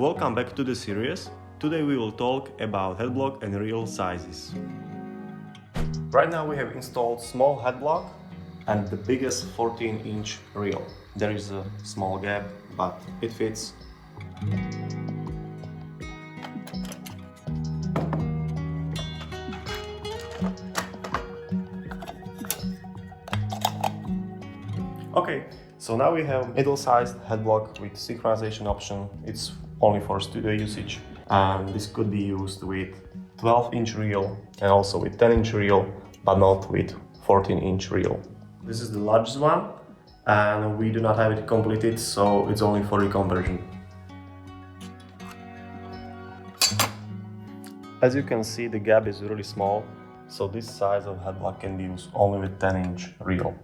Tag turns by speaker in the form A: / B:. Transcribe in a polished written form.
A: Welcome back to the series. Today we will talk about headblock and reel sizes. Right now we have installed small headblock and the biggest 14-inch reel. There is a small gap, but it fits. Okay, so now we have middle-sized headblock with synchronization option. It's only for studio usage, and this could be used with 12-inch reel and also with 10-inch reel, but not with 14-inch reel. This is the largest one, and we do not have it completed, so it's only for reconversion. As you can see, the gap is really small, so this size of headblock can be used only with 10-inch reel.